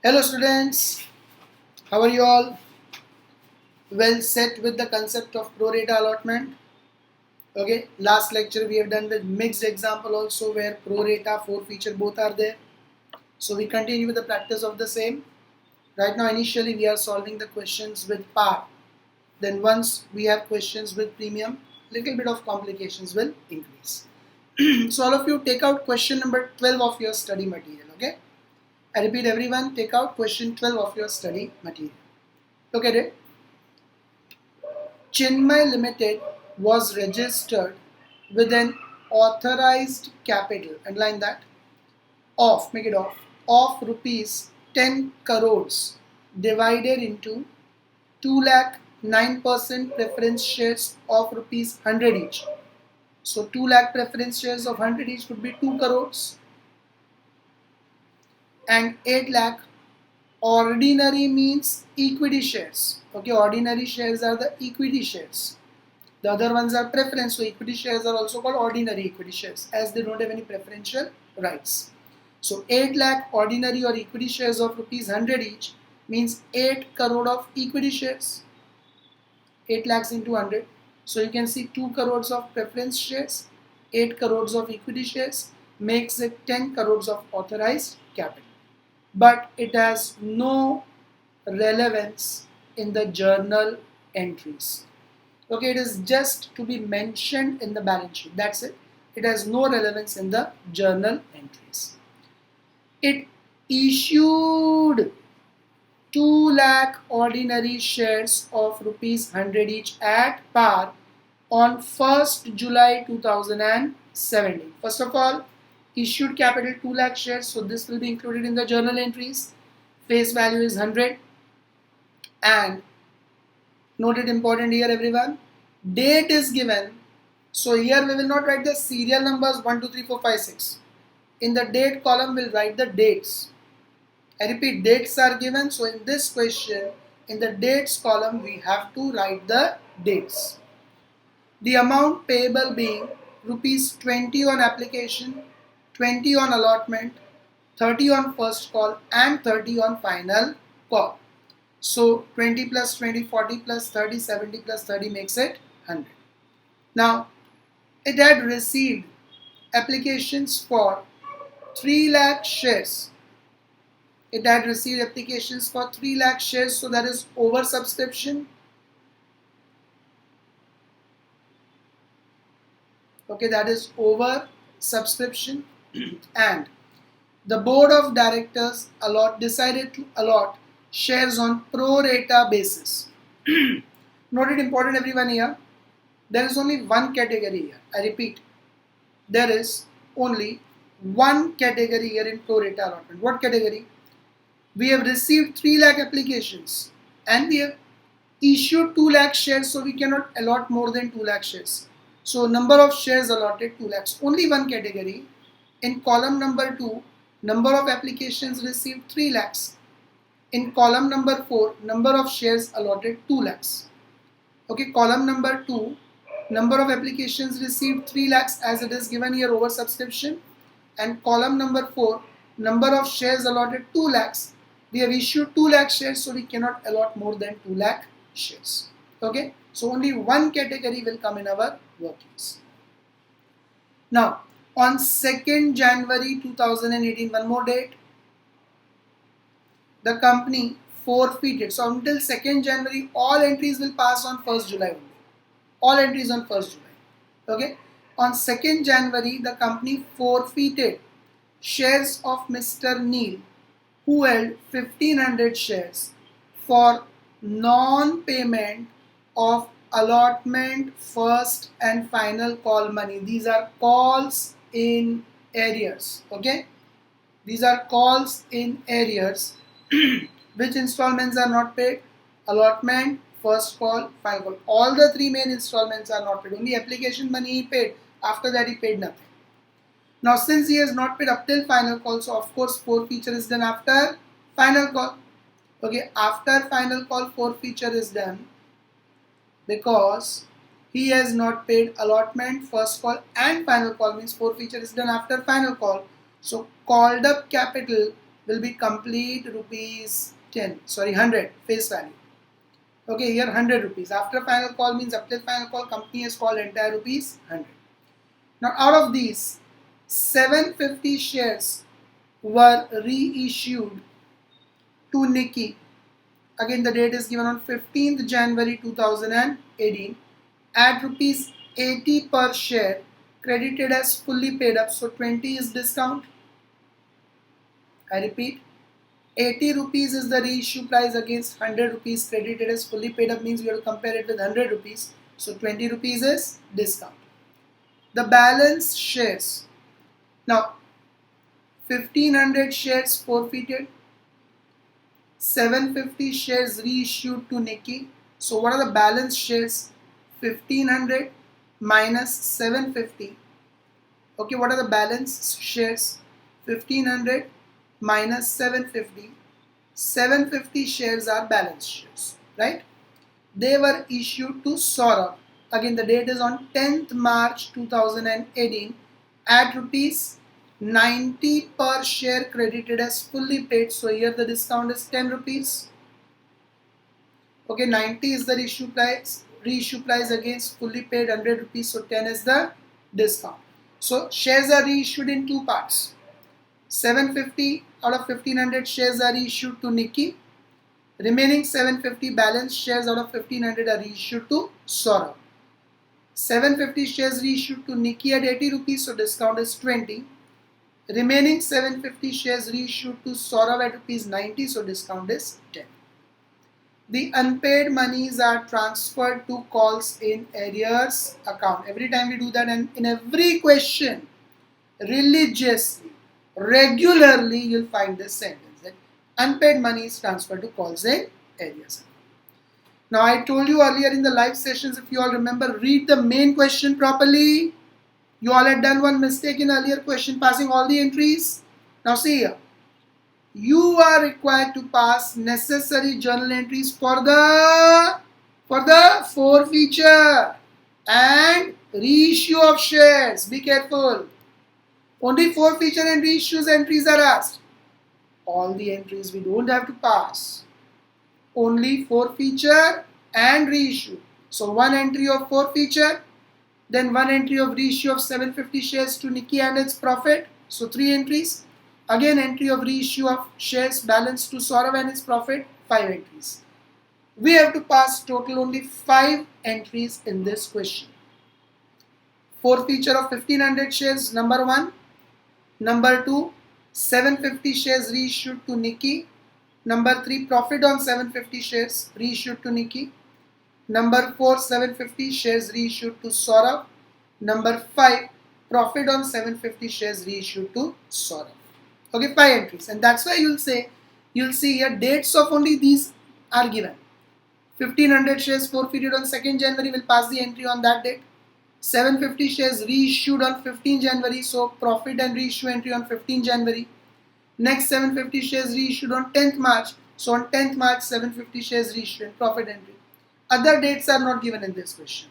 Hello students, how are you all? Well set with the concept of pro rata allotment. Okay, last lecture we have done with mixed example also where pro rata, forfeiture both are there. So we continue with the practice of the same. Right now initially we are solving the questions with par. Then once we have questions with premium, little bit of complications will increase. So all of you take out question number 12 of your study material. Okay, I repeat everyone, take out question 12 of your study material. Look at it. Chinmay Limited was registered with an authorized capital, underline that, make it of rupees 10 crores divided into 2 lakh 9% preference shares of rupees 100 each. So 2 lakh preference shares of 100 each would be 2 crores and 8 lakh ordinary means equity shares. Okay, ordinary shares are the equity shares. The other ones are preference, so equity shares are also called ordinary equity shares as they don't have any preferential rights. So 8 lakh ordinary or equity shares of rupees 100 each means 8 crore of equity shares. 8 lakhs into 100. So you can see 2 crores of preference shares, 8 crores of equity shares makes it 10 crores of authorized capital. But it has no relevance in the journal entries. Okay, it is just to be mentioned in the balance sheet. That's it. It has no relevance in the journal entries. It issued 2 lakh ordinary shares of rupees 100 each at par on 1st July 2017. First of all, issued capital 2 lakh shares, so this will be included in the journal entries. Face value is 100 and note it important here everyone, date is given. So here we will not write the serial numbers 1, 2, 3, 4, 5, 6. In the date column we'll write the dates. I repeat, dates are given. So in this question, in the dates column we have to write the dates. The amount payable being rupees 20 on application, 20 on allotment, 30 on first call and 30 on final call. So 20 plus 20, 40 plus 30, 70 plus 30 makes it 100. Now, it had received applications for 3 lakh shares. It had received applications for 3 lakh shares, so that is oversubscription. Okay, that is oversubscription. And the board of directors decided to allot shares on pro rata basis. Note it important everyone here. There is only one category here. I repeat, there is only one category here in pro rata allotment. What category? We have received 3 lakh applications and we have issued 2 lakh shares, so we cannot allot more than 2 lakh shares. So number of shares allotted 2 lakhs. Only one category. In column number 2, number of applications received 3 lakhs. In column number 4, number of shares allotted 2 lakhs. Okay, column number 2, number of applications received 3 lakhs as it is given here over subscription. And column number 4, number of shares allotted 2 lakhs. We have issued 2 lakh shares, so we cannot allot more than 2 lakh shares. Okay, so only one category will come in our workings. Now, on 2nd January 2018, one more date, the company forfeited. So until 2nd January, all entries will pass on 1st July only. All entries on 1st July. Okay. On 2nd January, the company forfeited shares of Mr. Neil, who held 1500 shares for non-payment of allotment, first and final call money. These are calls in arrears. Okay. These are calls in arrears. Which installments are not paid? Allotment, first call, final call. All the 3 main installments are not paid. Only application money he paid. After that he paid nothing. Now since he has not paid up till final call, so of course forfeiture is done after final call. Okay, after final call forfeiture is done because he has not paid allotment, first call and final call, means forfeiture is done after final call. So called up capital will be complete rupees 10, sorry 100 face value. Okay, here 100 rupees. After final call means up till final call, company has called entire rupees 100. Now out of these, 750 shares were reissued to Nikki. Again, the date is given on 15th January 2018 at rupees 80 per share, credited as fully paid up. So 20 is discount. I repeat, 80 rupees is the reissue price against 100 rupees credited as fully paid up, means we have to compare it with 100 rupees. So 20 rupees is discount. The balance shares. Now 1500 shares forfeited, 750 shares reissued to Nikki. So what are the balance shares? 1500 minus 750. Okay, what are the balance shares? 1500 minus 750. 750 shares are balance shares, right? They were issued to Saurabh. Again, the date is on 10th March 2018 at rupees 90 per share, credited as fully paid. So here the discount is 10 rupees. Okay, 90 is the reissue price against fully paid 100 rupees. So 10 is the discount. So shares are reissued in two parts. 750 out of 1500 shares are issued to Nikki. Remaining 750 balance shares out of 1500 are reissued to Saurabh. 750 shares reissued to Nikki at 80 rupees, so discount is 20. Remaining 750 shares reissued to Saurabh at rupees 90, so discount is 10. The unpaid monies are transferred to calls in arrears account. Every time we do that, and in every question, religiously, regularly, you'll find this sentence that unpaid money is transferred to calls in arrears. Now I told you earlier in the live sessions, if you all remember, read the main question properly. You all had done one mistake in earlier question, passing all the entries. Now see here, you are required to pass necessary journal entries for the forfeiture and reissue of shares. Be careful. Only forfeiture and reissues entries are asked. All the entries we don't have to pass. Only forfeiture and reissue. So one entry of forfeiture, then one entry of reissue of 750 shares to Nikki and its profit. So 3 entries. Again entry of reissue of shares balance to Saurabh and its profit. 5 entries. We have to pass total only 5 entries in this question. Forfeiture of 1500 shares, number 1. Number 2, 750 shares reissued to Nikki. Number 3, profit on 750 shares reissued to Nikki. Number 4, 750 shares reissued to Saurabh. Number 5, profit on 750 shares reissued to Saurabh. Okay, 5 entries. And that's why you'll see here dates of only these are given. 1500 shares forfeited on 2nd January, will pass the entry on that date. 750 shares reissued on 15 January, so profit and reissue entry on 15 January. Next 750 shares reissued on 10th March, so on 10th March 750 shares reissued and profit entry. Other dates are not given in this question.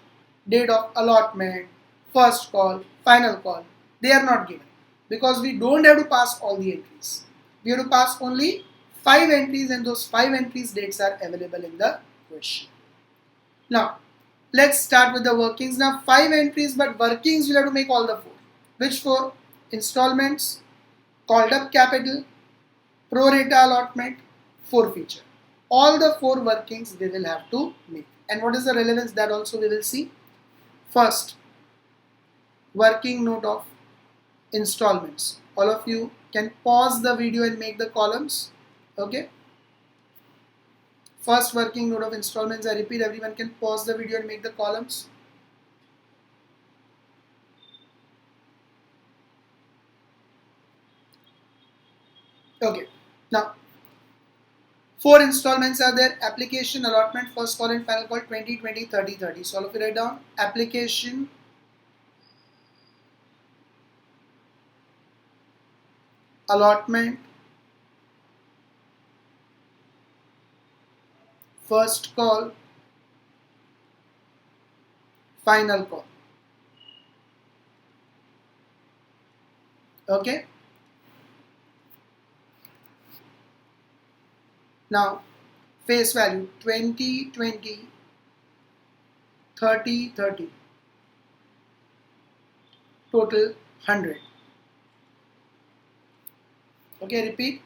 Date of allotment, first call, final call, they are not given because we don't have to pass all the entries. We have to pass only 5 entries, and those 5 entries dates are available in the question. Now let's start with the workings. Now 5 entries, but workings you'll have to make all the 4. Which 4? Installments, called up capital, pro rata allotment, forfeiture. All the 4 workings we will have to make. And what is the relevance, that also we will see. First, working note of installments. All of you can pause the video and make the columns. Okay. First working note of installments, I repeat, everyone can pause the video and make the columns. Okay, now 4 installments are there: application, allotment, first call and final call, 20, 20, 30, 30. So all of you write down application, allotment, first call, final call. Okay. Now face value 20, 20, 30, 30, total 100. Okay, repeat.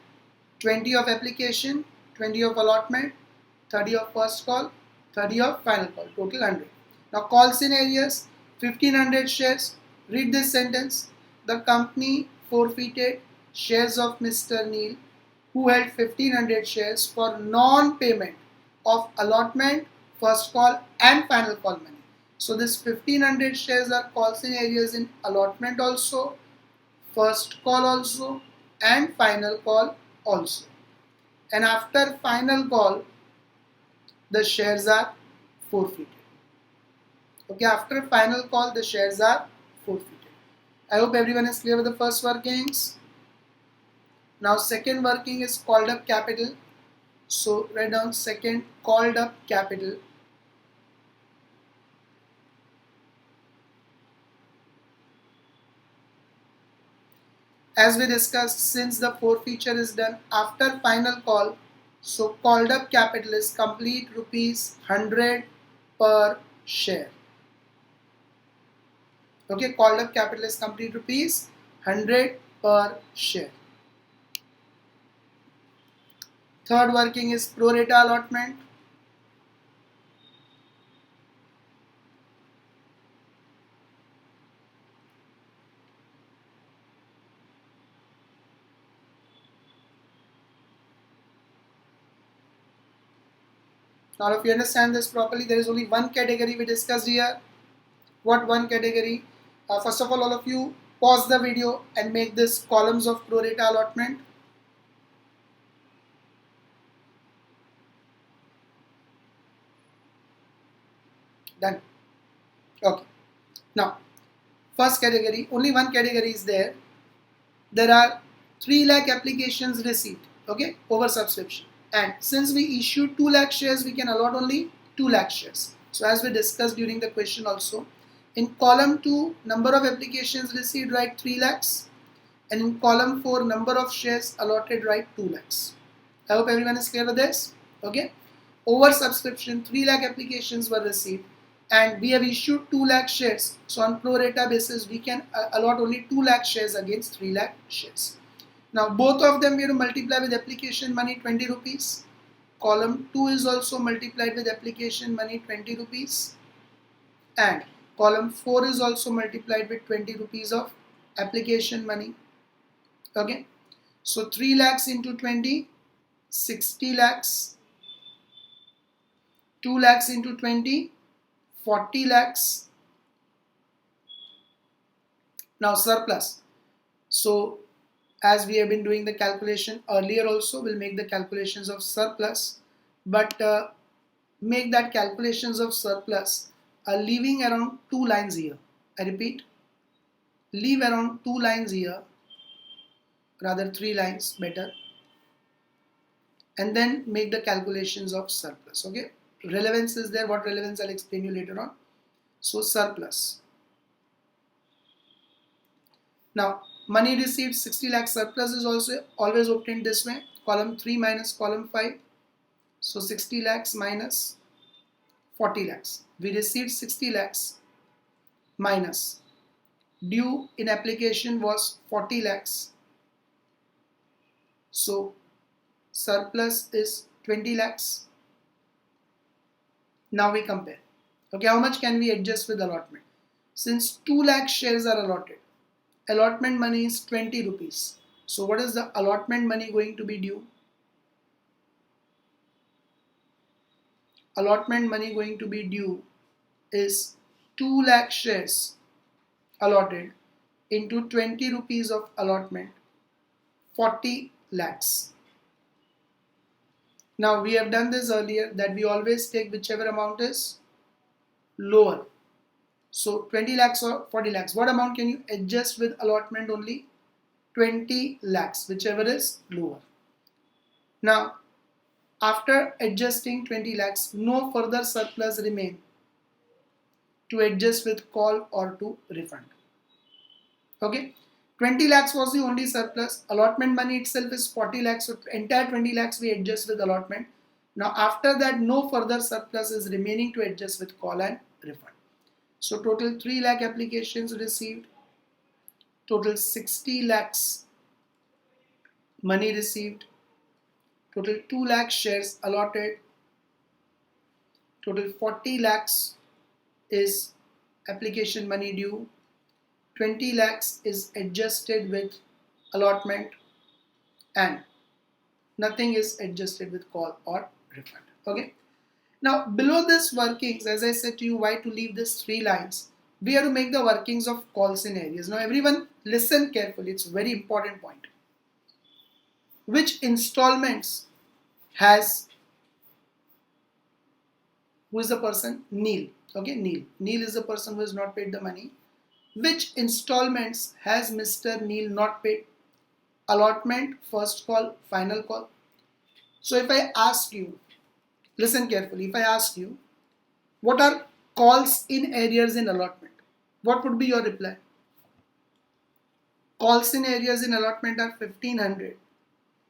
20 of application, 20 of allotment, 30 of first call, 30 of final call, total 100. Now call scenarios, 1500 shares. Read this sentence. The company forfeited shares of Mr. Neil, who held 1500 shares for non-payment of allotment, first call and final call money. So this 1500 shares are call scenarios in allotment also, first call also and final call also. And after final call, the shares are forfeited. Okay, after final call, the shares are forfeited. I hope everyone is clear with the first workings. Now second working is called up capital. So write down second called up capital. As we discussed, since the forfeiture is done after final call, so called up capital is complete rupees 100 per share. Okay, called up capital is complete rupees 100 per share. Third working is pro rata allotment. Now if you understand this properly, there is only one category we discussed here. What one category? First of all of you pause the video and make this columns of pro rata allotment. Done. Okay. Now, first category, only one category is there. There are 3 lakh applications received, okay, over subscription. And since we issued 2 lakh shares, we can allot only 2 lakh shares. So as we discussed during the question also, in column 2, number of applications received, write 3 lakhs. And in column 4, number of shares allotted, write 2 lakhs. I hope everyone is clear with this. Okay. Over subscription, 3 lakh applications were received and we have issued 2 lakh shares. So on pro rata basis, we can allot only 2 lakh shares against 3 lakh shares. Now both of them we have to multiply with application money 20 rupees. Column 2 is also multiplied with application money 20 rupees. And column 4 is also multiplied with 20 rupees of application money. Okay. So 3 lakhs into 20, 60 lakhs. 2 lakhs into 20, 40 lakhs. Now surplus. So as we have been doing the calculation earlier also, we'll make the calculations of surplus. But make that calculations of surplus leaving around 2 lines here. I repeat, leave around 2 lines here, rather 3 lines better. And then make the calculations of surplus. Okay, relevance is there. What relevance I'll explain you later on. So surplus. Now money received 60 lakh surplus is also always obtained this way. Column 3 minus column 5. So 60 lakhs minus 40 lakhs. We received 60 lakhs minus due in application was 40 lakhs. So surplus is 20 lakhs. Now we compare. Okay, how much can we adjust with allotment? Since 2 lakh shares are allotted, allotment money is 20 rupees. So what is the allotment money going to be due? Allotment money going to be due is 2 lakh shares allotted into 20 rupees of allotment, 40 lakhs. Now we have done this earlier that we always take whichever amount is lower. So 20 lakhs or 40 lakhs. What amount can you adjust with allotment only? 20 lakhs, whichever is lower. Now after adjusting 20 lakhs, no further surplus remain to adjust with call or to refund. Okay. 20 lakhs was the only surplus. Allotment money itself is 40 lakhs. So entire 20 lakhs we adjust with allotment. Now after that, no further surplus is remaining to adjust with call and refund. So total 3 lakh applications received. Total 60 lakhs money received. Total 2 lakh shares allotted. Total 40 lakhs is application money due. 20 lakhs is adjusted with allotment and nothing is adjusted with call or refund. Okay. Now below this workings, as I said to you, why to leave this 3 lines, we have to make the workings of call scenarios. Now everyone listen carefully, it's a very important point. Which installments has, who is the person? Neil. Okay, Neil. Neil is the person who has not paid the money. Which installments has Mr. Neil not paid? Allotment, first call, final call. So if I ask you, listen carefully, if I ask you, what are calls in arrears in allotment? What would be your reply? Calls in arrears in allotment are 1500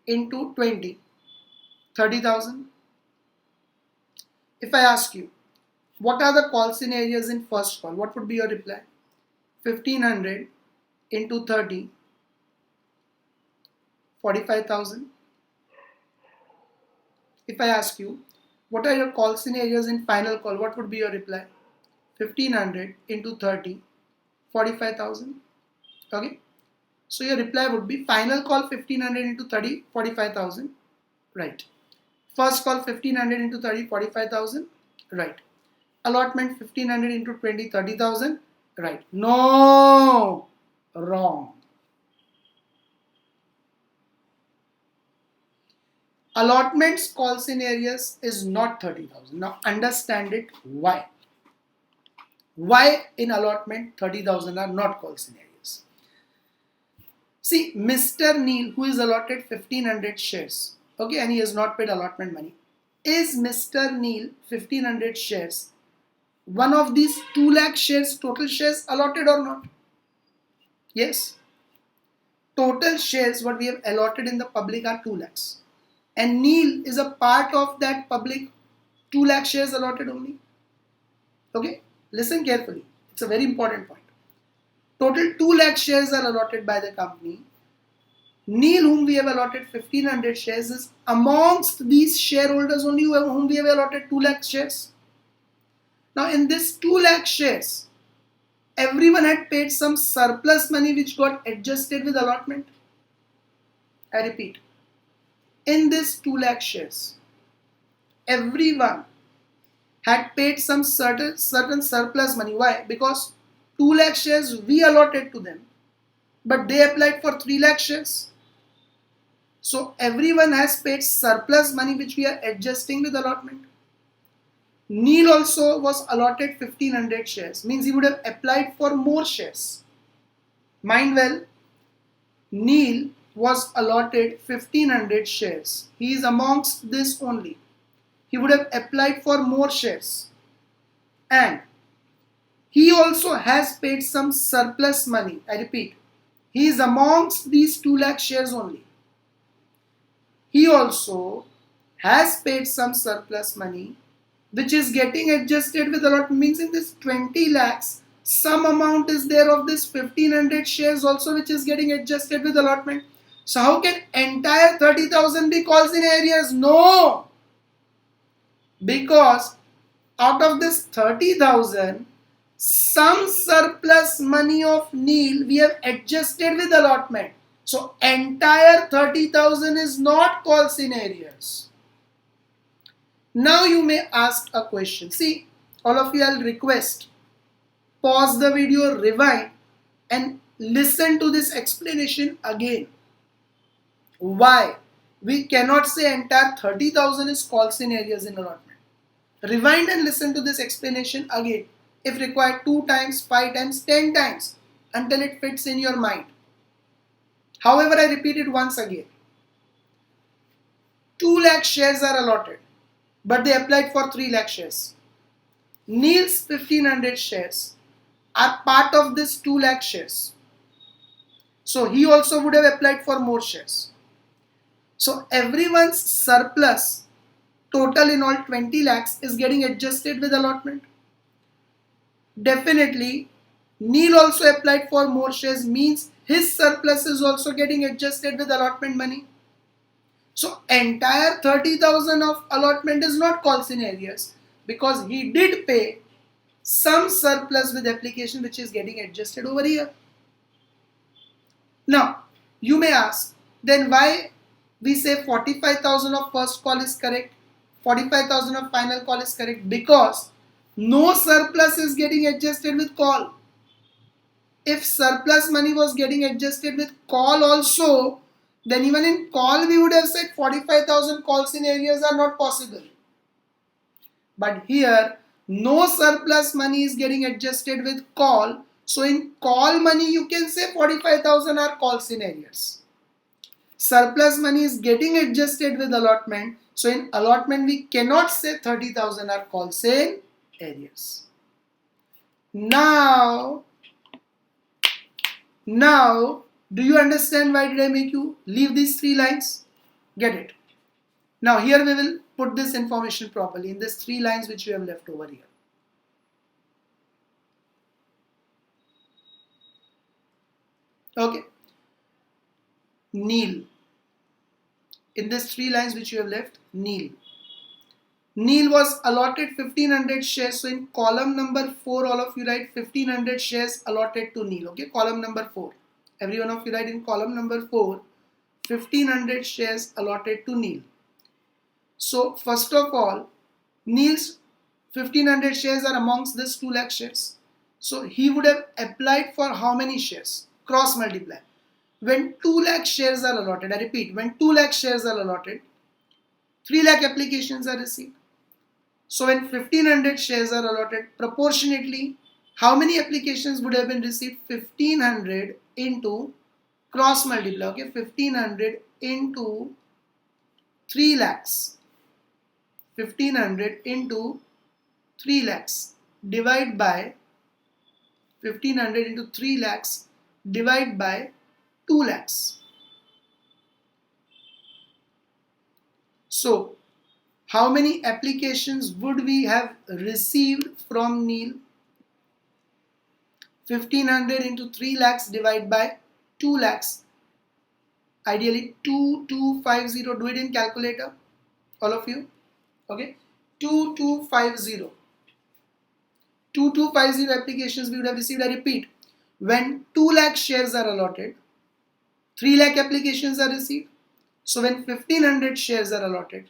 into 20, 30,000. If I ask you, what are the calls in arrears in first call? What would be your reply? 1500 into 30, 45,000. If I ask you, what are your call scenarios in final call? What would be your reply? 1500 into 30, 45,000. Okay. So your reply would be final call 1500 into 30, 45,000. Right. First call 1500 into 30, 45,000. Right. Allotment 1500 into 20, 30,000. Right. No. Wrong. Allotments call scenarios is not 30,000. Now understand it. Why? Why in allotment 30,000 are not call scenarios? See, Mr. Neil, who is allotted 1500 shares, okay, and he has not paid allotment money. Is Mr. Neil 1500 shares one of these 2 lakh shares, total shares allotted or not? Yes. Total shares what we have allotted in the public are 2 lakhs. And Neil is a part of that public 2 lakh shares allotted only. Okay, listen carefully. It's a very important point. Total 2 lakh shares are allotted by the company. Neil, whom we have allotted 1500 shares, is amongst these shareholders only whom we have allotted 2 lakh shares. Now in this 2 lakh shares, everyone had paid some surplus money which got adjusted with allotment. I repeat, in this 2 lakh shares, everyone had paid some certain surplus money. Why? Because 2 lakh shares we allotted to them, but they applied for 3 lakh shares. So everyone has paid surplus money which we are adjusting with allotment. Neil also was allotted 1500 shares, means he would have applied for more shares. Mind well, Neil was allotted 1500 shares. He is amongst this only. He would have applied for more shares. And he also has paid some surplus money. I repeat, he is amongst these 2 lakh shares only. He also has paid some surplus money which is getting adjusted with allotment. Means in this 20 lakhs, some amount is there of this 1500 shares also which is getting adjusted with allotment. So how can entire 30,000 be calls in arrears? No. Because out of this 30,000, some surplus money of Neil we have adjusted with allotment. So entire 30,000 is not calls in arrears. Now you may ask a question. See, all of you, I'll request, pause the video, rewind and listen to this explanation again. Why we cannot say entire 30,000 is calls in arrears in allotment. Rewind and listen to this explanation again. If required 2 times, 5 times, 10 times until it fits in your mind. However, I repeat it once again. 2 lakh shares are allotted, but they applied for 3 lakh shares. Neil's 1500 shares are part of this 2 lakh shares. So he also would have applied for more shares. So everyone's surplus total in all 20 lakhs is getting adjusted with allotment. Definitely, Neil also applied for more shares, means his surplus is also getting adjusted with allotment money. So entire 30,000 of allotment is not call scenarios, because he did pay some surplus with application which is getting adjusted over here. Now, you may ask, then why we say 45,000 of first call is correct, 45,000 of final call is correct? Because no surplus is getting adjusted with call. If surplus money was getting adjusted with call also, then even in call we would have said 45,000 call scenarios are not possible. But here, no surplus money is getting adjusted with call. So in call money, you can say 45,000 are call scenarios. Surplus money is getting adjusted with allotment. So in allotment, we cannot say 30,000 are call scenarios. Now, do you understand why did I make you leave these three lines? Get it. Now here we will put this information properly in these three lines which we have left over here. Okay. Neil. In these three lines which you have left, Neil. Neil was allotted 1500 shares. So in column number 4, all of you write 1500 shares allotted to Neil. Okay, column number 4. Every one of you write in column number 4, 1500 shares allotted to Neil. So first of all, Neil's 1500 shares are amongst this 2 lakh shares. So he would have applied for how many shares? Cross multiply. When 2 lakh shares are allotted, I repeat, when 2 lakh shares are allotted, 3 lakh applications are received. So when 1500 shares are allotted, proportionately, how many applications would have been received? 1500 into cross multiply, okay, 1500 into 3 lakhs. 1500 into 3 lakhs divide by 1500 into 3 lakhs divide by 2 lakhs. So, how many applications would we have received from Neil? 1500 into 3 lakhs divided by 2 lakhs. Ideally 2250. Do it in calculator, all of you. Okay, 2250. 2250 applications we would have received. I repeat, when 2 lakh shares are allotted, 3 lakh applications are received. So when 1500 shares are allotted,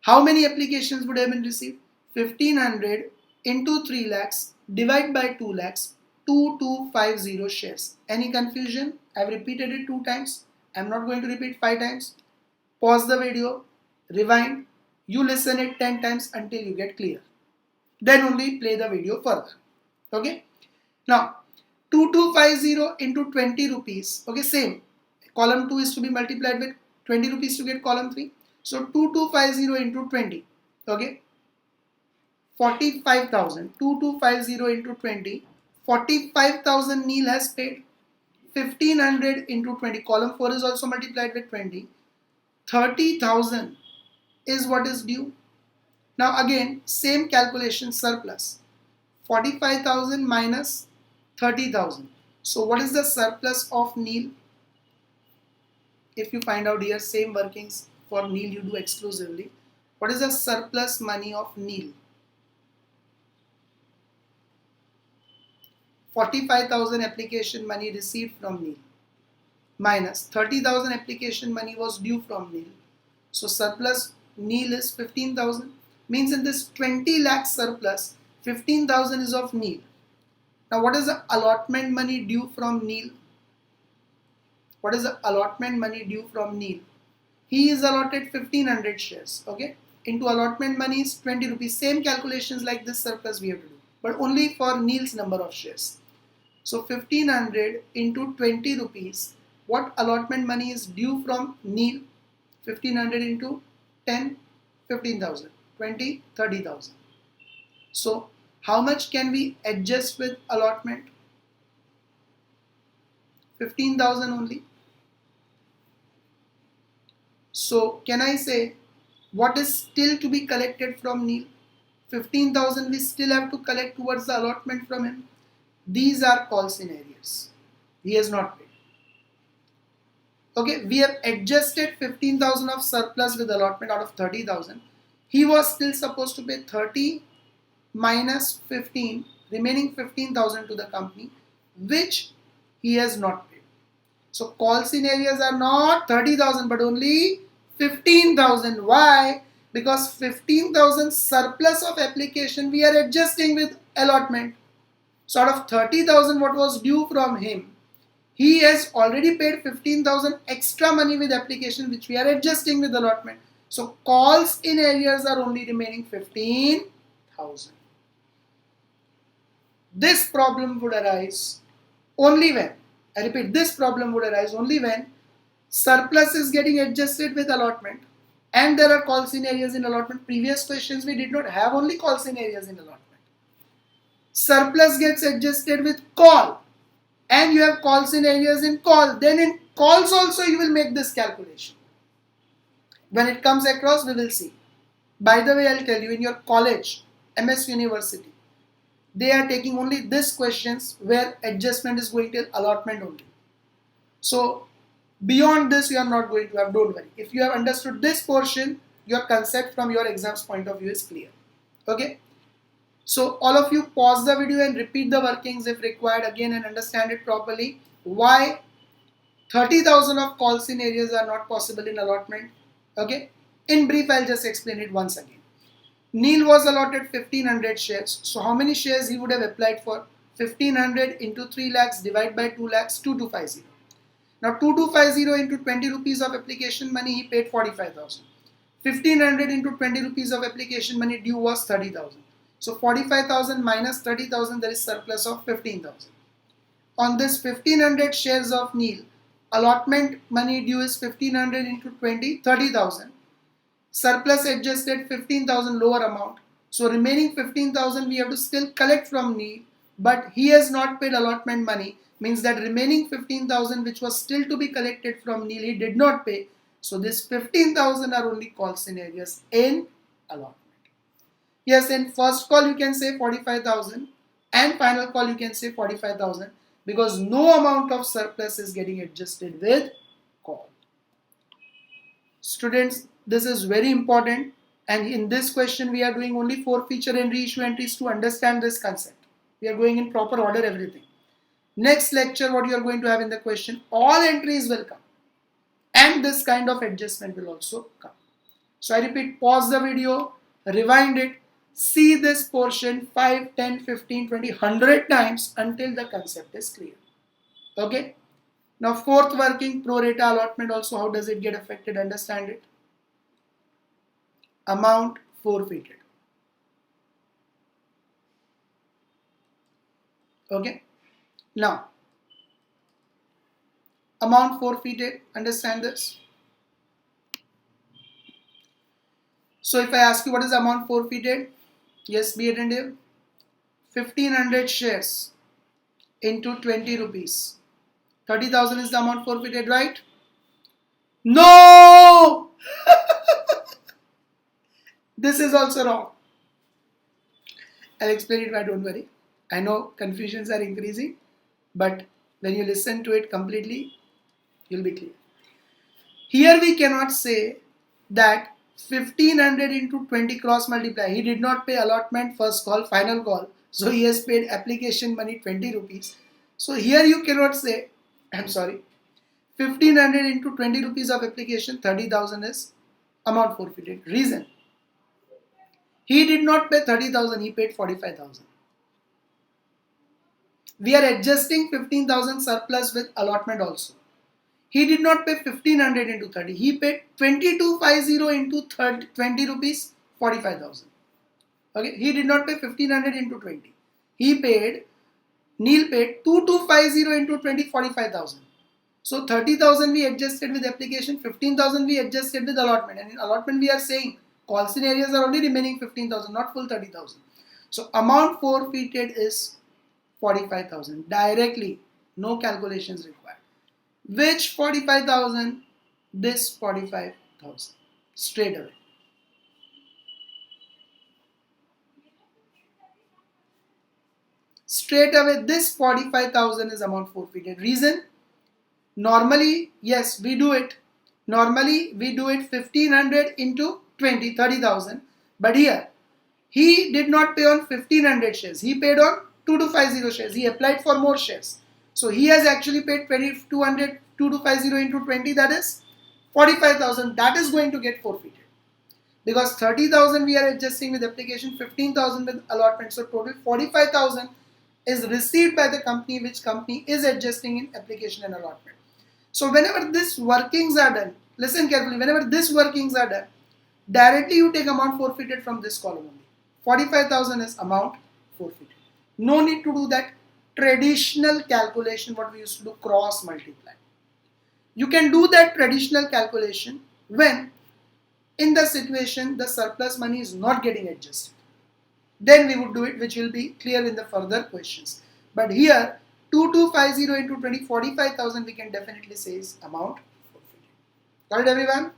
how many applications would have been received? 1500 into 3 lakhs divided by 2 lakhs, 2250 shares. Any confusion? I have repeated it 2 times. I am not going to repeat 5 times. Pause the video, rewind, you listen it 10 times until you get clear. Then only play the video further. Okay. Now, 2250 into 20 rupees. Okay, same. Column 2 is to be multiplied with 20 rupees to get column 3. So 2250 into 20. Okay. 45,000. 2250 into 20. 45,000 Neil has paid. 1500 into 20. Column 4 is also multiplied with 20. 30,000 is what is due. Now again, same calculation, surplus. 45,000 minus 30,000. So what is the surplus of Neil? If you find out here, same workings for Neil you do exclusively. What is the surplus money of Neil? 45,000 application money received from Neil minus 30,000 application money was due from Neil. So surplus Neil is 15,000. Means in this 20 lakh surplus, 15,000 is of Neil. Now what is the allotment money due from Neil? What is the allotment money due from Neil? He is allotted 1500 shares. Okay. Into allotment money is 20 rupees. Same calculations like this surplus we have to do, but only for Neil's number of shares. So 1500 into 20 rupees. What allotment money is due from Neil? 1500 into 10, 15,000. 20, 30,000. So how much can we adjust with allotment? 15,000 only. So can I say what is still to be collected from Neil? 15,000 we still have to collect towards the allotment from him. These are call scenarios. He has not paid. Okay, we have adjusted 15,000 of surplus with allotment out of 30,000. He was still supposed to pay 30 minus 15, remaining 15,000 to the company, which he has not paid. So call scenarios are not 30,000 but only 15,000. Why? Because 15,000 surplus of application we are adjusting with allotment. So out of 30,000 what was due from him, he has already paid 15,000 extra money with application which we are adjusting with allotment. So calls in arrears are only remaining 15,000. This problem would arise only when, I repeat, this problem would arise only when surplus is getting adjusted with allotment and there are call scenarios in allotment. Previous questions we did not have only call scenarios in allotment. Surplus gets adjusted with call and you have call scenarios in call. Then in calls also you will make this calculation. When it comes across we will see. By the way, I'll tell you, in your college, MS University, they are taking only this questions where adjustment is going till allotment only. So beyond this you are not going to have, don't worry. If you have understood this portion, your concept from your exams point of view is clear. Okay. So all of you pause the video and repeat the workings if required again and understand it properly. Why 30,000 of call scenarios are not possible in allotment. Okay. In brief, I'll just explain it once again. Neil was allotted 1500 shares. So how many shares he would have applied for? 1500 into 3 lakhs divided by 2 lakhs, 2250. Now 2250 into 20 rupees of application money, he paid 45,000. 1500 into 20 rupees of application money due was 30,000. So 45,000 minus 30,000, there is surplus of 15,000. On this 1500 shares of Neil, allotment money due is 1500 into 20, 30,000. Surplus adjusted 15,000 lower amount. So remaining 15,000 we have to still collect from Neil, but he has not paid allotment money. Means that remaining 15,000 which was still to be collected from Neil, he did not pay. So this 15,000 are only call scenarios in allotment. Yes, in first call you can say 45,000 and final call you can say 45,000 because no amount of surplus is getting adjusted with call. Students, this is very important and in this question we are doing only forfeiture and reissue entries to understand this concept. We are going in proper order everything. Next lecture what you are going to have in the question, all entries will come and this kind of adjustment will also come. So I repeat, pause the video, rewind it, see this portion 5, 10, 15, 20, 100 times until the concept is clear. Okay. Now fourth working, pro rata allotment also, how does it get affected? Understand it. Amount forfeited. Okay. Now, amount forfeited, understand this. So if I ask you what is the amount forfeited, yes, be attentive. 1500 shares into 20 rupees. 30,000 is the amount forfeited, right? No! This is also wrong. I'll explain it why, don't worry. I know confusions are increasing, but when you listen to it completely, you'll be clear. Here we cannot say that 1500 into 20 cross multiply. He did not pay allotment, first call, final call. So he has paid application money 20 rupees. So here you cannot say, I'm sorry, 1500 into 20 rupees of application, 30,000 is amount forfeited. Reason, he did not pay 30,000, he paid 45,000. We are adjusting 15,000 surplus with allotment also. He did not pay 1500 into 30. He paid 2250 into 30, 20 rupees, 45,000. Okay. He did not pay 1500 into 20. He paid, Neil paid 2250 into 20, 45,000. So 30,000 we adjusted with application, 15,000 we adjusted with allotment. And in allotment we are saying call scenarios are only remaining 15,000, not full 30,000. So amount forfeited is 45,000 directly, no calculations required. Which 45,000? This 45,000. Straight away. Straight away, this 45,000 is amount forfeited. Reason? Normally, yes, we do it. Normally, we do it 1500 into 20, 30,000. But here, he did not pay on 1500 shares. He paid on 2250 shares. He applied for more shares. So he has actually paid 2200, 2250 into 20, that is 45,000. That is going to get forfeited. Because 30,000 we are adjusting with application, 15,000 with allotment. So total 45,000 is received by the company, which company is adjusting in application and allotment. So whenever these workings are done, listen carefully, whenever these workings are done, directly you take amount forfeited from this column only. 45,000 is amount forfeited. No need to do that traditional calculation what we used to do, cross multiply. You can do that traditional calculation when in the situation the surplus money is not getting adjusted. Then we would do it, which will be clear in the further questions. But here 2250 into 20, 45,000 we can definitely say is amount forfeited. Got it everyone?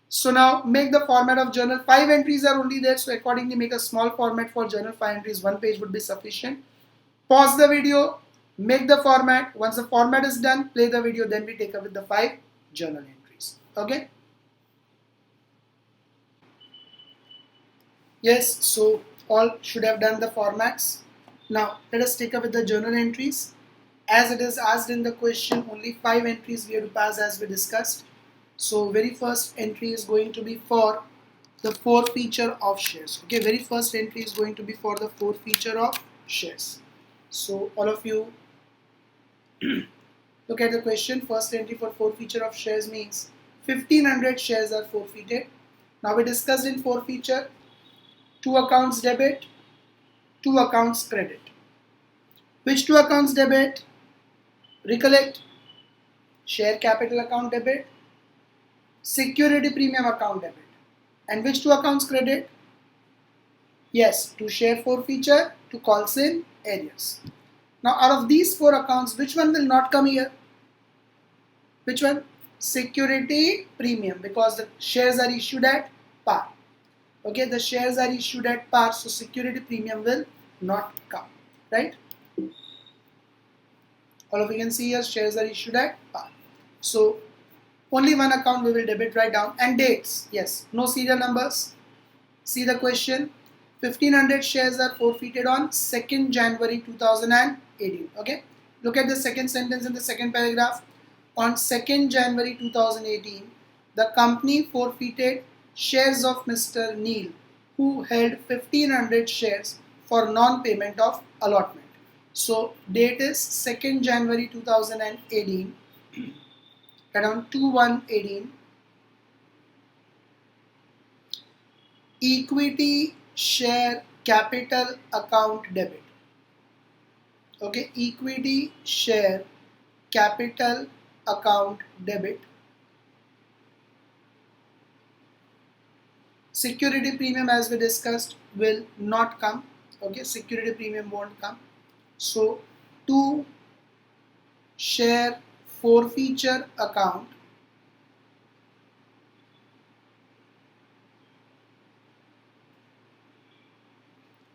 So now make the format of journal. 5 entries are only there, so accordingly make a small format for journal. 5 entries, 1 page would be sufficient. Pause the video, make the format. Once the format is done, play the video, then we take up with the 5 journal entries. Okay? Yes, so all should have done the formats. Now let us take up with the journal entries. As it is asked in the question, only 5 entries we have to pass as we discussed. So very first entry is going to be for the forfeiture of shares. Okay, very first entry is going to be for the forfeiture of shares. So all of you look at the question. First entry for forfeiture of shares means 1500 shares are forfeited. Now we discussed in forfeiture 2 accounts debit, 2 accounts credit. Which 2 accounts debit? Recollect, share capital account debit, security premium account debit. And which 2 accounts credit? Yes, to share forfeiture, to calls in areas. Now out of these 4 accounts, which one will not come here? Which one? Security premium, because the shares are issued at par. Okay, the shares are issued at par, so security premium will not come, right? All of you can see here, shares are issued at par. So only one account we will debit, right down. And dates, yes, no serial numbers. See the question. 1500 shares are forfeited on 2nd January 2018. Okay, look at the second sentence in the second paragraph. On 2nd January 2018, the company forfeited shares of Mr. Neil, who held 1500 shares for non-payment of allotment. So date is 2nd January 2018, around 2/1/18. Equity share capital account debit. Okay, equity share capital account debit. Security premium, as we discussed, will not come. Okay, security premium won't come. So to share forfeiture account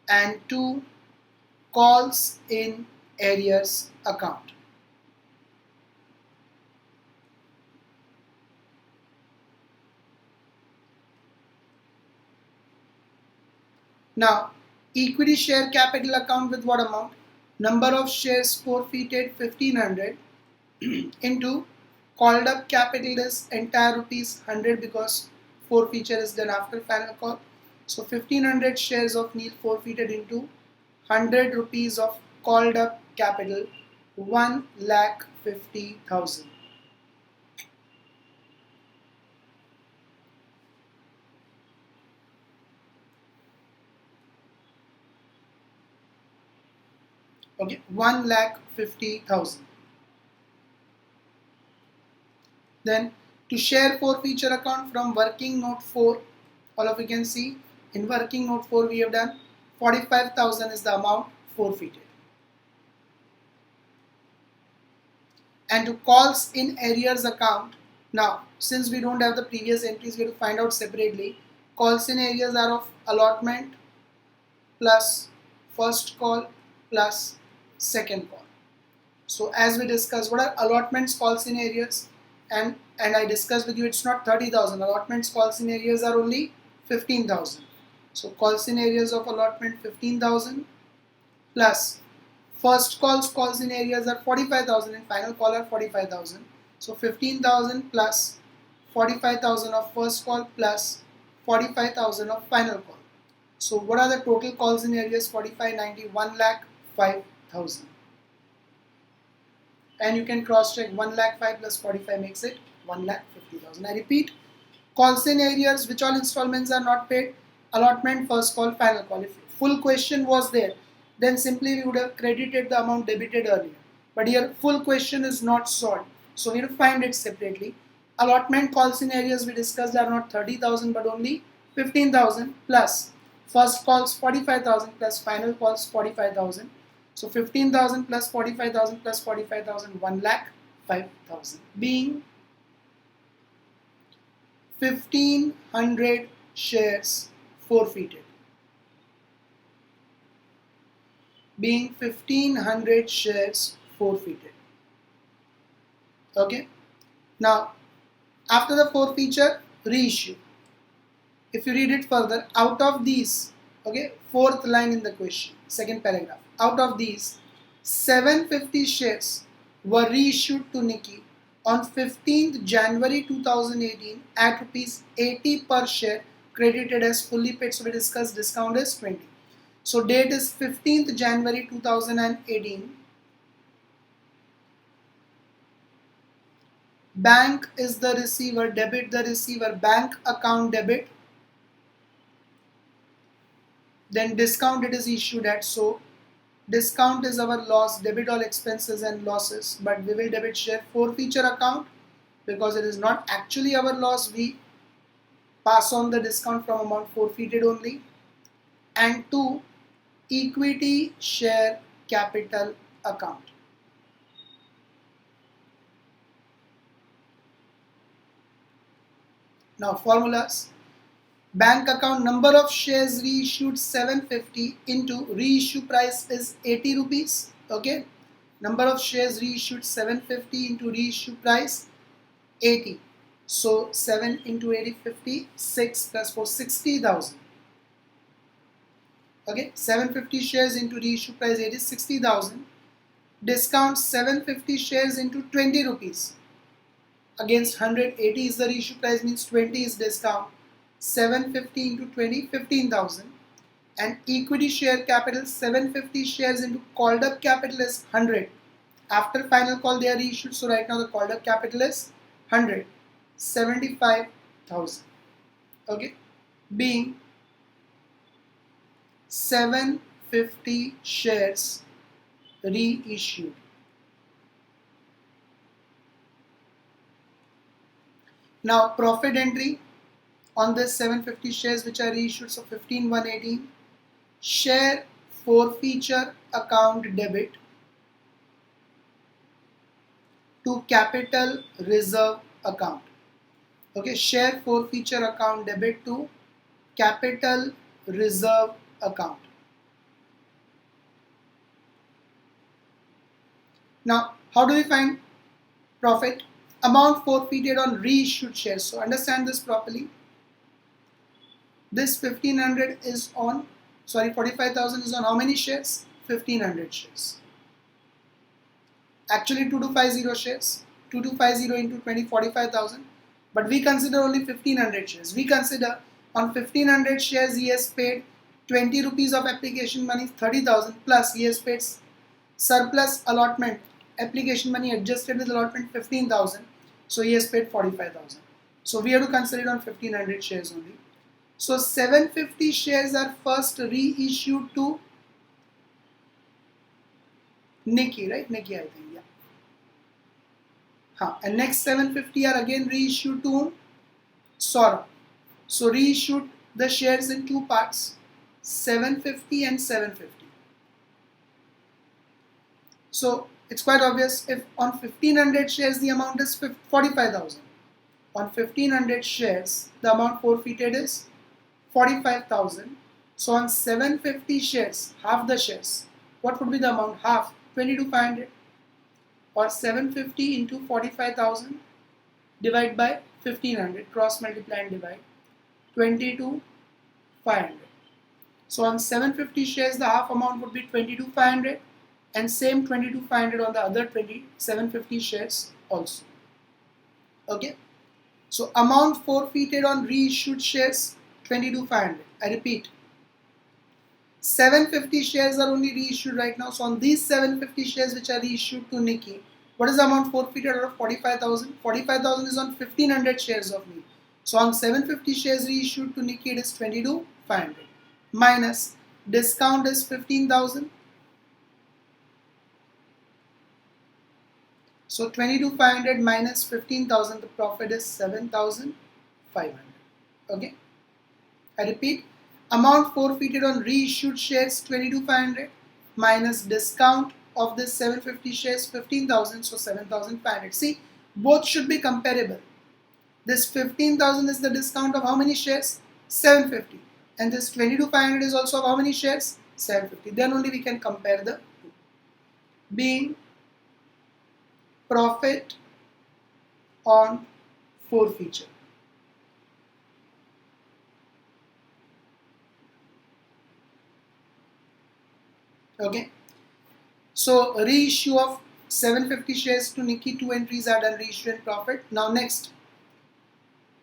and to calls in arrears account. Now equity share capital account with what amount? Number of shares forfeited 1500 into called up capital is entire rupees 100 because forfeiture is done after final call. So 1500 shares of Neil forfeited into 100 rupees of called up capital, 1,50,000. Okay, 1,50,000. Then to share forfeiture account from working note 4, all of you can see in working note 4 we have done 45,000 is the amount forfeited. And to calls in arrears account, now since we don't have the previous entries, we have to find out separately. Calls in arrears are of allotment plus first call plus second call. So as we discussed, what are allotments, calls in arrears? And I discussed with you, it's not 30,000. Allotments, calls in arrears are only 15,000. So calls in arrears of allotment 15,000 plus first calls in arrears are 45,000 and final call are 45,000. So 15,000 plus 45,000 of first call plus 45,000 of final call. So what are the total calls in arrears? 45, 90, 1 lakh 5,000. And you can cross check 1 lakh 5 plus 45 makes it 1 lakh 50,000. I repeat, calls in arrears, which all installments are not paid? Allotment, first call, final call. If full question was there, then simply we would have credited the amount debited earlier. But here full question is not solved, so we have to find it separately. Allotment, calls in arrears we discussed are not 30,000 but only 15,000 plus first calls 45,000 plus final calls 45,000. So 15,000 plus 45,000 plus 45,000, 1 lakh 5,000, being 1,500 shares forfeited. Being 1,500 shares forfeited. Okay. Now, after the forfeiture, reissue. If you read it further, out of these, okay, fourth line in the question, second paragraph, out of these, 750 shares were reissued to Nikki on 15th January 2018 at rupees 80 per share, credited as fully paid. So we discussed discount is 20. So date is 15th January 2018. Bank is the receiver, debit the receiver, bank account debit. Then discount it is issued at, so discount is our loss, debit all expenses and losses, but we will debit share forfeiture account because it is not actually our loss, we pass on the discount from amount forfeited only. And 2, equity share capital account. Now formulas. Bank account, number of shares reissued 750 into reissue price is 80 rupees. Okay. Number of shares reissued 750 into reissue price 80. So 7 into 80, 56 plus 4, 60,000. Okay. 750 shares into reissue price 80, 60,000. Discount 750 shares into 20 rupees. Against 180 is the reissue price, means 20 is discount. 750 into 20, 15,000. And equity share capital, 750 shares into called up capital is 100. After final call they are reissued, so right now the called up capital is 100, 75,000. Okay, being 750 shares reissued. Now profit entry on this 750 shares which are reissued, so 15,118, share forfeiture account debit to capital reserve account. Okay, share forfeiture account debit to capital reserve account. Now, how do we find profit? Amount forfeited on reissued shares. So understand this properly. This 1500 is on, 45,000 is on how many shares? 1500 shares. Actually 2250 shares. 2250 into 20, 45,000. But we consider only 1500 shares. We consider on 1500 shares he has paid 20 rupees of application money, 30,000, plus he has paid surplus allotment, application money adjusted with allotment 15,000. So he has paid 45,000. So we have to consider it on 1500 shares only. So 750 shares are first reissued to Nikki, right? Nikki, I think, yeah. And next 750 are again reissued to Saurabh. So reissued the shares in two parts, 750 and 750. So it's quite obvious, if on 1500 shares the amount is 45,000. On 1500 shares the amount forfeited is 45,000. So on 750 shares, half the shares, what would be the amount? Half, 22,500, or 750 into 45,000 divide by 1500, cross multiply and divide, 22,500. So on 750 shares the half amount would be 22,500, and same 22,500 on the other 750 shares also. Okay. So amount forfeited on reissued shares 22,500. I repeat, 750 shares are only reissued right now. So on these 750 shares which are reissued to Nikki, what is the amount forfeited out of 45,000? 45,000 is on 1500 shares of me. So on 750 shares reissued to Nikki, it is 22,500 minus discount is 15,000. So 22,500 minus 15,000, the profit is 7,500. Okay. I repeat, amount forfeited on reissued shares 22,500 minus discount of this 750 shares 15,000, so 7,500. See, both should be comparable. This 15,000 is the discount of how many shares? 750. And this 22,500 is also of how many shares? 750. Then only we can compare the two. Being profit on forfeiture. Okay. So reissue of 750 shares to Nikki, 2 entries are done, reissue and profit. Now next,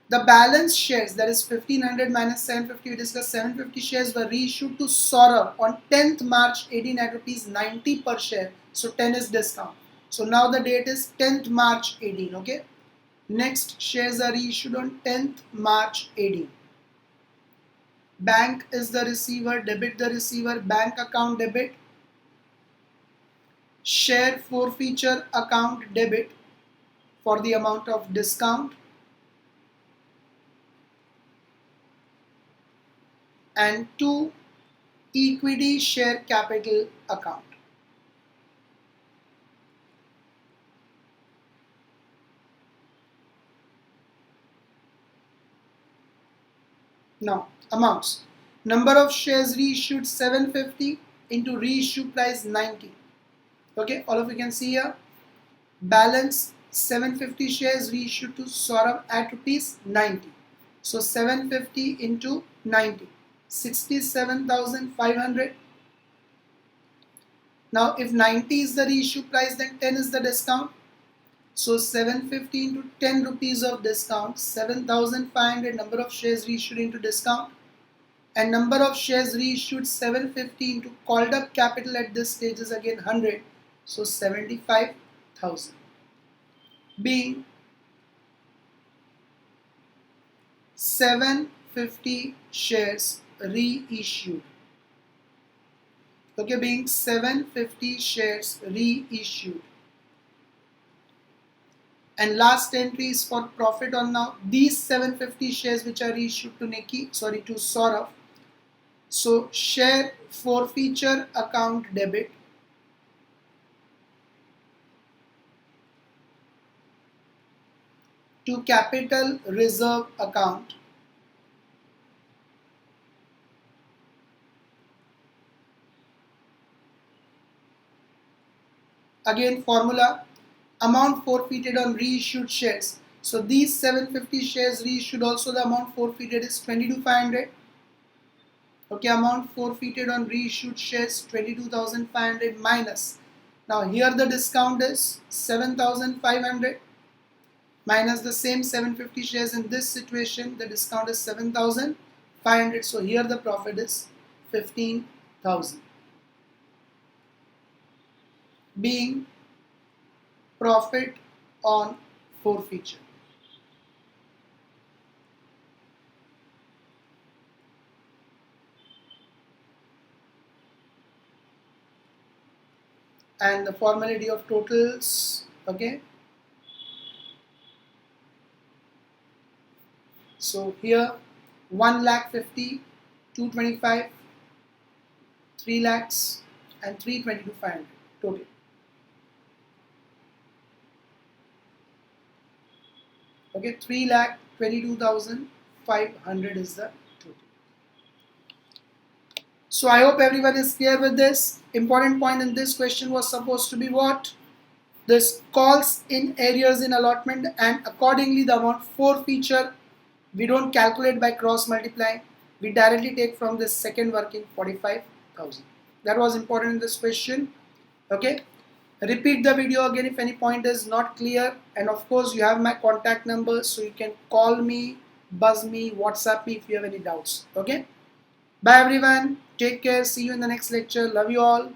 the balance shares, that is 1500 minus 750, we discussed 750 shares were reissued to Saurabh on 10th March 18 at rupees 90 per share. So 10 is discount. So now the date is 10th March 18. Okay. Next shares are reissued on 10th March 18. Bank is the receiver, debit the receiver, bank account debit, share forfeiture account debit for the amount of discount, and 2 equity share capital account. Now amounts, number of shares reissued 750 into reissue price 90. Okay, all of you can see here, balance 750 shares reissued to Saurabh at rupees 90. So 750 into 90, 67,500. Now if 90 is the reissue price, then 10 is the discount. So 750 into 10 rupees of discount, 7,500 number of shares reissued into discount, and number of shares reissued 750 into called up capital at this stage is again 100. So 75,000. Being 750 shares reissued. Okay, being 750 shares reissued. And last entry is for profit on now these 750 shares which are reissued to Nikki, sorry, to Saurabh. So share forfeiture account debit, to capital reserve account, again formula, amount forfeited on reissued shares. So these 750 shares reissued, also the amount forfeited is 22,500. Okay, amount forfeited on reissued shares 22,500 minus, now here the discount is 7,500 minus the same 750 shares. In this situation the discount is 7,500. So here the profit is 15,000. Being profit on forfeiture. And the formality of totals. Okay, so here 1,50,000, 225, 3 lakhs and 322,500 total. Okay, 3,22,500 is the total. So I hope everyone is clear with this. Important point in this question was supposed to be what? This calls in areas in allotment, and accordingly the amount forfeiture we don't calculate by cross multiplying. We directly take from the second working 45,000. That was important in this question. Okay. Repeat the video again if any point is not clear, and of course you have my contact number, so you can call me, buzz me, WhatsApp me if you have any doubts. Okay. Bye everyone. Take care. See you in the next lecture. Love you all.